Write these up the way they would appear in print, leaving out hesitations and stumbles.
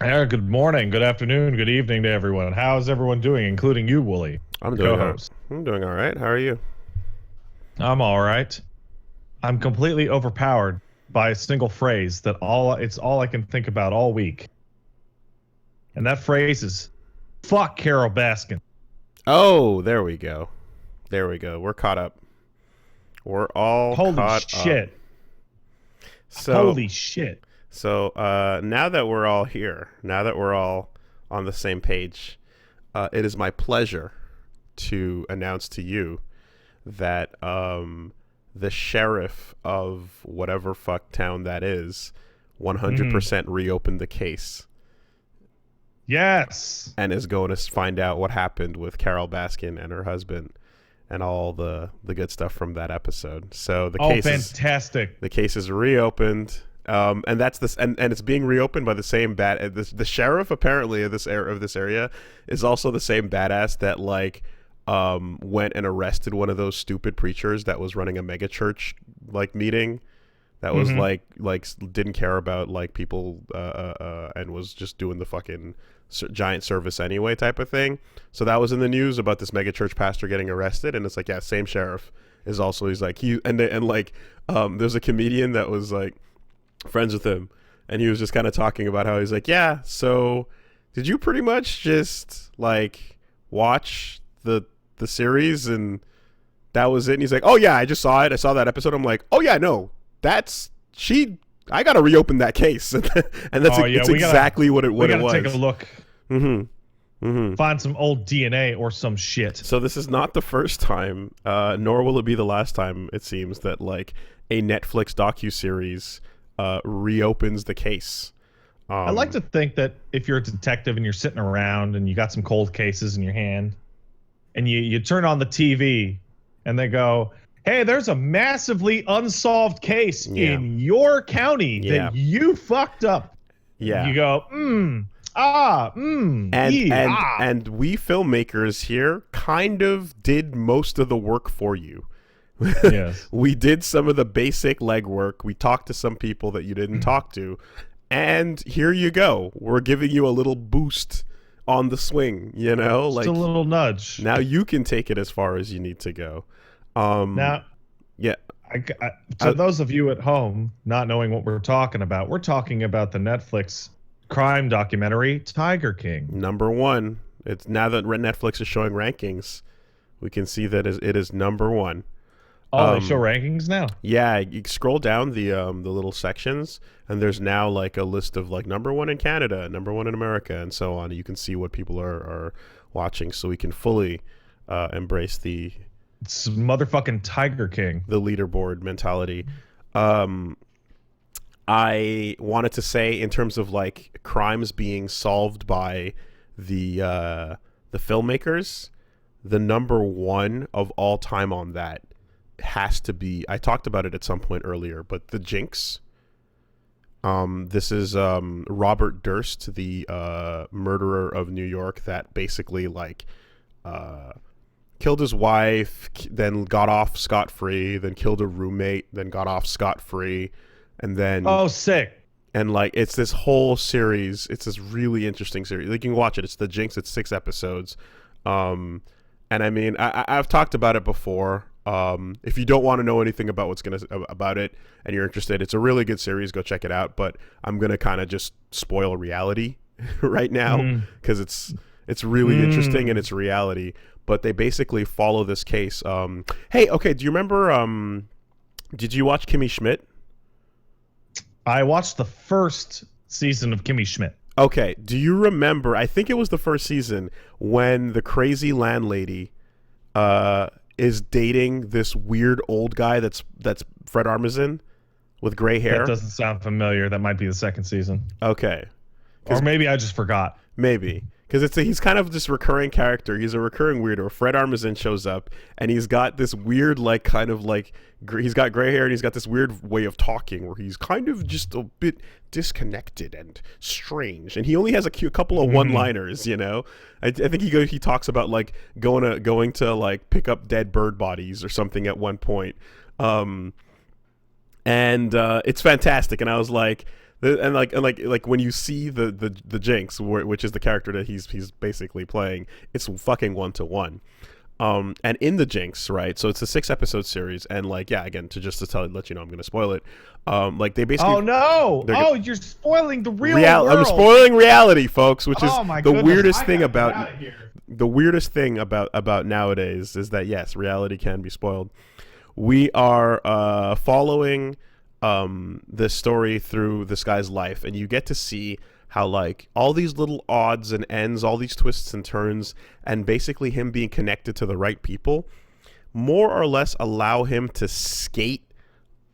Good morning, good afternoon, good evening to everyone. How's everyone doing, including you, Wooly, I'm the doing all, co-host? I'm doing all right. How are you? I'm all right. I'm completely overpowered by a single phrase that all I can think about all week. And that phrase is fuck Carol Baskin. Oh, there we go. There we go. We're caught up. We're all Holy caught up. shit. So, Holy shit. now that we're all here, now that we're all on the same page, it is my pleasure to announce to you that the sheriff of whatever fuck town that is 100% reopened the case Yes. and is going to find out what happened with Carol Baskin and her husband and all the good stuff from that episode. So Oh, fantastic. the case is reopened. And that's this, and it's being reopened by the same the sheriff apparently of this area is also the same badass that went and arrested one of those stupid preachers that was running a mega church meeting that was didn't care about people and was just doing the fucking giant service anyway type of thing. So that was in the news about this mega church pastor getting arrested, and it's like, yeah, same sheriff is also, he's like, there's a comedian that was friends with him, and he was just kind of talking about how he's like, yeah, so did you pretty much just watch the series and that was it? And he's like, oh yeah, I just saw it, I saw that episode. I'm like, oh yeah, no, that's she I gotta reopen that case. And that's it's exactly what it was. Take a look. Mm-hmm. Find some old DNA or some shit. So this is not the first time, nor will it be the last time, it seems, that a Netflix docuseries reopens the case. I like to think that if you're a detective and you're sitting around and you got some cold cases in your hand, and you turn on the TV and they go, hey, there's a massively unsolved case in your county that you fucked up. Yeah. You go, and we filmmakers here kind of did most of the work for you. Yes. We did some of the basic legwork. We talked to some people that you didn't talk to. And here you go. We're giving you a little boost on the swing, just a little nudge. Now you can take it as far as you need to go. To those of you at home not knowing what we're talking about the Netflix crime documentary Tiger King. Number one. It's now that Netflix is showing rankings, we can see that it is number one. Oh, they show rankings now? Yeah, you scroll down the little sections, and there's now a list of number one in Canada, number one in America, and so on. You can see what people are watching, so we can fully embrace it's motherfucking Tiger King, the leaderboard mentality. I wanted to say, in terms of crimes being solved by the filmmakers, the number one of all time on that has to be, I talked about it at some point earlier, but The Jinx. This is Robert Durst, the murderer of New York that basically killed his wife, then got off scot-free, then killed a roommate, then got off scot-free, and then sick. And it's this whole series. It's this really interesting series. You can watch it. It's The Jinx. It's 6 episodes. And I mean, I've talked about it before. If you don't want to know anything about about it and you're interested, it's a really good series. Go check it out. But I'm gonna kind of just spoil reality right now because it's really interesting and it's reality. But they basically follow this case. Hey, okay, do you remember? Did you watch Kimmy Schmidt? I watched the first season of Kimmy Schmidt. Okay, do you remember? I think it was the first season when the crazy landlady is dating this weird old guy that's Fred Armisen with gray hair. That doesn't sound familiar. That might be the second season. Okay. Or maybe I just forgot. Maybe. Because he's kind of this recurring character. He's a recurring weirdo. Fred Armisen shows up, and he's got this weird, he's got gray hair, and he's got this weird way of talking where he's kind of just a bit disconnected and strange. And he only has a couple of one-liners, I think he talks about going to pick up dead bird bodies or something at one point. And it's fantastic. And I was like, And when you see the Jinx, which is the character that he's basically playing, it's fucking 1-to-1. And in the Jinx, right? So it's a 6-episode series, and like, yeah, again, let you know, I'm gonna spoil it. Like they basically. Oh no! Oh, you're spoiling the real world. I'm spoiling reality, folks, which is the goodness. weirdest thing about. The weirdest thing about nowadays is that yes, reality can be spoiled. We are following this story through this guy's life, and you get to see how like all these little odds and ends, all these twists and turns, and basically him being connected to the right people more or less allow him to skate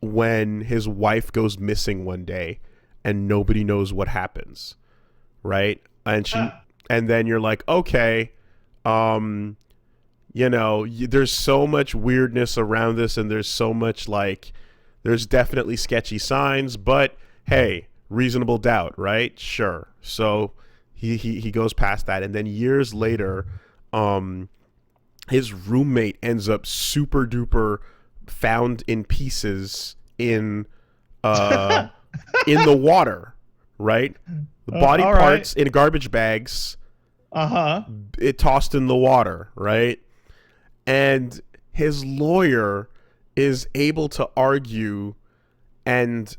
when his wife goes missing one day and nobody knows what happens, right? And then you're like, okay, there's so much weirdness around this, and there's so much like there's definitely sketchy signs, but hey, reasonable doubt, right? Sure. So he goes past that, and then years later, his roommate ends up super duper found in pieces in the water, right? The body parts in garbage bags. It tossed in the water, right? And his lawyer is able to argue and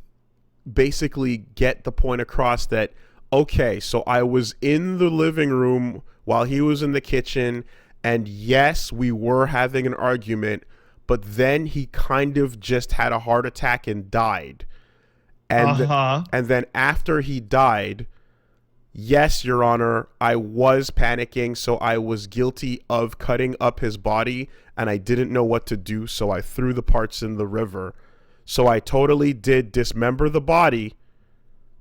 basically get the point across that, okay, so I was in the living room while he was in the kitchen, and yes, we were having an argument, but then he kind of just had a heart attack and died. And then after he died, yes, Your Honor, I was panicking, so I was guilty of cutting up his body, and I didn't know what to do, so I threw the parts in the river. So I totally did dismember the body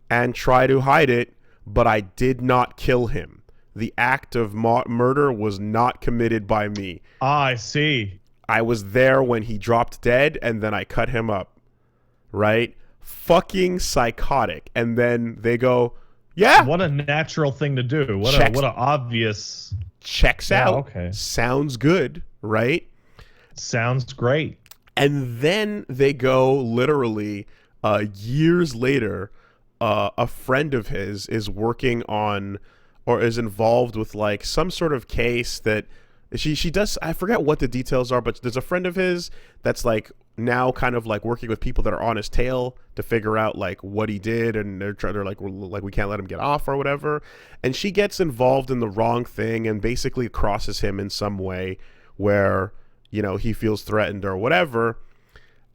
and try to hide it, but I did not kill him. The act of murder was not committed by me. I see. I was there when he dropped dead, and then I cut him up. Right? Fucking psychotic. And then they go, yeah. What a natural thing to do. What a obvious. Checks out. Okay. Sounds good, right? Sounds great. And then they go literally years later, a friend of his is working on or is involved with like some sort of case that she does. I forget what the details are, but there's a friend of his that's like now kind of like working with people that are on his tail to figure out like what he did, and they're like we can't let him get off or whatever. And she gets involved in the wrong thing and basically crosses him in some way where, he feels threatened or whatever.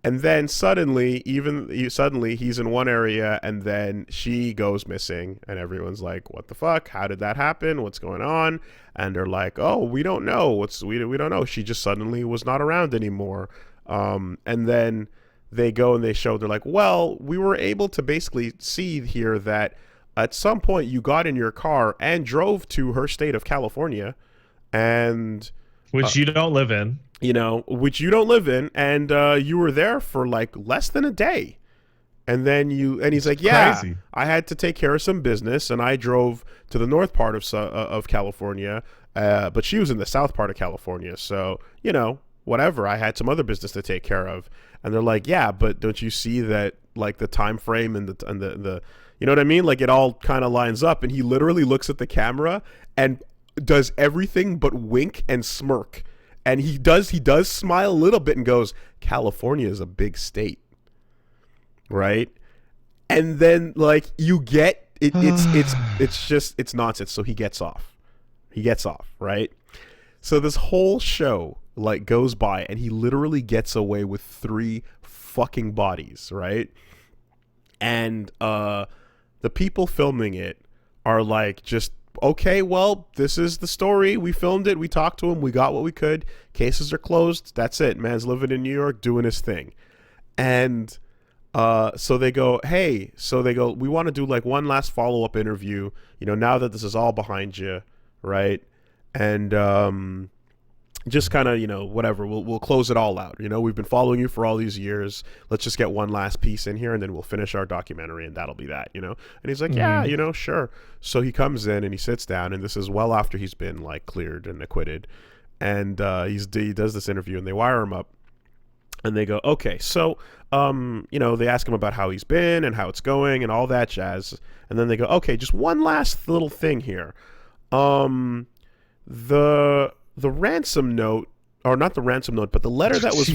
And then suddenly he's in one area, and then she goes missing, and everyone's like, what the fuck? How did that happen? What's going on? And they're like, oh, we don't know. We don't know. She just suddenly was not around anymore. And then they go and they're like, well, we were able to basically see here that at some point you got in your car and drove to her state of California, and which you don't live in. Which you don't live in, and you were there for like less than a day, and then he's like, yeah, crazy. I had to take care of some business, and I drove to the north part of California, but she was in the south part of California, so whatever. I had some other business to take care of, and they're like, yeah, but don't you see that like the time frame and the you know what I mean? Like it all kind of lines up, and he literally looks at the camera and does everything but wink and smirk. And he does smile a little bit and goes, California is a big state, right? And then like you get it, it's nonsense. So he gets off, right? So this whole show like goes by, and he literally gets away with 3 fucking bodies, right? And the people filming it are like, just, okay, well, this is the story. We filmed it. We talked to him. We got what we could. Cases are closed. That's it. Man's living in New York doing his thing. And so they go, we want to do like one last follow-up interview, now that this is all behind you, right? And just kind of, whatever, we'll close it all out. We've been following you for all these years. Let's just get one last piece in here, and then we'll finish our documentary, and that'll be that, And he's like, yeah, sure. So he comes in and he sits down, and this is well after he's been like cleared and acquitted. And he does this interview, and they wire him up. And they go, okay, so, they ask him about how he's been and how it's going and all that jazz. And then they go, okay, just one last little thing here. The ransom note, or not the ransom note, but the letter that was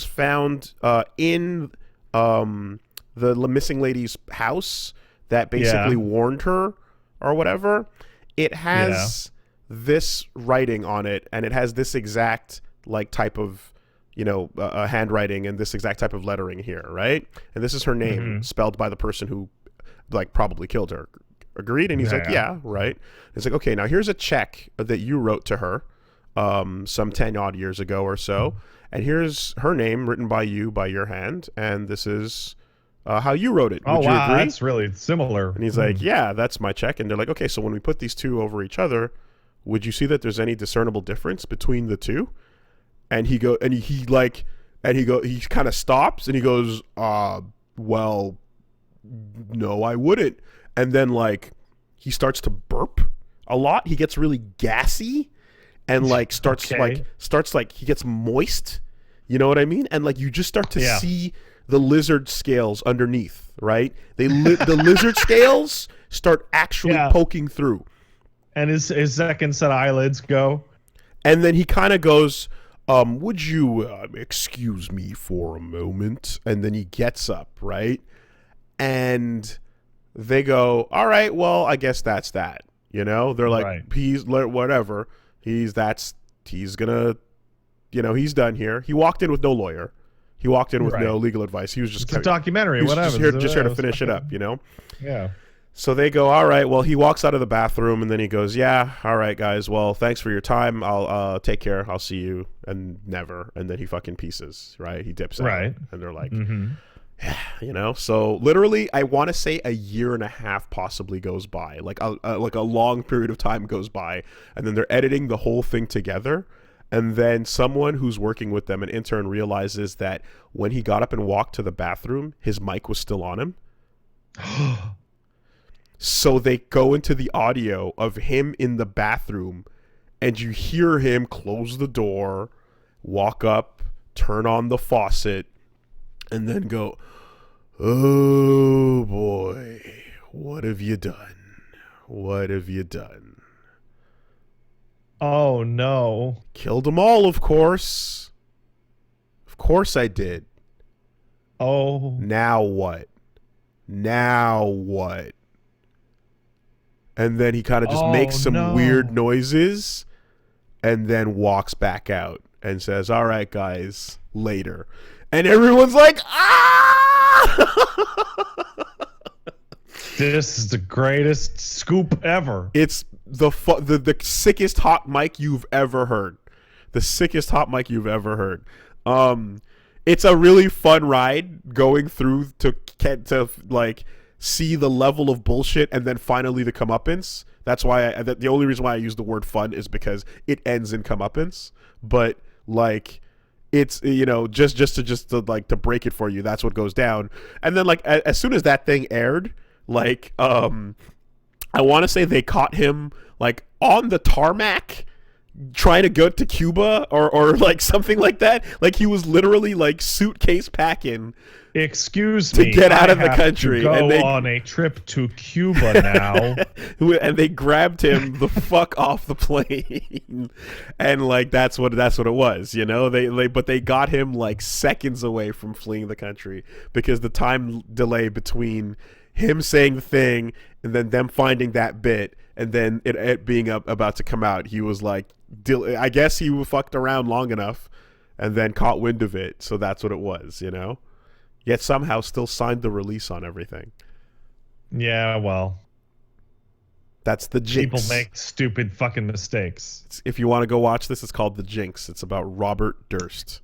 found, in the missing lady's house that basically warned her or whatever, it has this writing on it, and it has this exact type of handwriting and this exact type of lettering here, right? And this is her name spelled by the person who probably killed her. Agreed? And he's like, yeah, right. It's like, okay, now here's a check that you wrote to her some 10 odd years ago or so, and here's her name written by you, by your hand, and this is how you wrote it. Would you agree? That's really similar. And he's like, yeah, that's my check. And they're like, okay, so when we put these two over each other, would you see that there's any discernible difference between the two? And he kind of stops and he goes, well, no, I wouldn't. And then he starts to burp a lot. He gets really gassy and starts he gets moist. You know what I mean? And you just start to see the lizard scales underneath, right? The lizard scales start actually poking through. And his second set of eyelids go. And then he kind of goes, would you excuse me for a moment? And then he gets up, right? And they go, all right, well, I guess that's that. They're like, he's whatever. He's gonna, he's done here. He walked in with no lawyer. He walked in with no legal advice. He was just a documentary, whatever. Just here to finish it up, Yeah. So they go, all right, well, he walks out of the bathroom and then he goes, yeah, all right, guys, well, thanks for your time. I'll take care. I'll see you. And never. And then he fucking pieces, right? He dips out. Right. And they're like, so literally, I want to say a year and a half possibly goes by. A long period of time goes by. And then they're editing the whole thing together. And then someone who's working with them, an intern, realizes that when he got up and walked to the bathroom, his mic was still on him. So they go into the audio of him in the bathroom, and you hear him close the door, walk up, turn on the faucet, and then go, oh boy, what have you done? What have you done? Oh no. Killed them all, of course. Of course I did. Oh. Now what? Now what? And then he kind of just makes some weird noises and then walks back out and says, all right, guys, later. And everyone's like, ah! This is the greatest scoop ever. It's the sickest hot mic you've ever heard. The sickest hot mic you've ever heard. It's a really fun ride going through to see the level of bullshit and then finally the comeuppance. That's why the only reason why I use the word fun is because it ends in comeuppance. But it's just to break it for you, that's what goes down. And then as soon as that thing aired, I want to say they caught him on the tarmac trying to go to Cuba or something like that. He was literally suitcase packing. Excuse me, to get out of the country. To go on a trip to Cuba now. And they grabbed him the fuck off the plane. And that's what it was, but they got him seconds away from fleeing the country because the time delay between him saying the thing and then them finding that bit and then it being about to come out, he was I guess he fucked around long enough and then caught wind of it. So that's what it was, Yet somehow still signed the release on everything. Yeah, well. That's The Jinx. People make stupid fucking mistakes. If you want to go watch this, it's called The Jinx. It's about Robert Durst.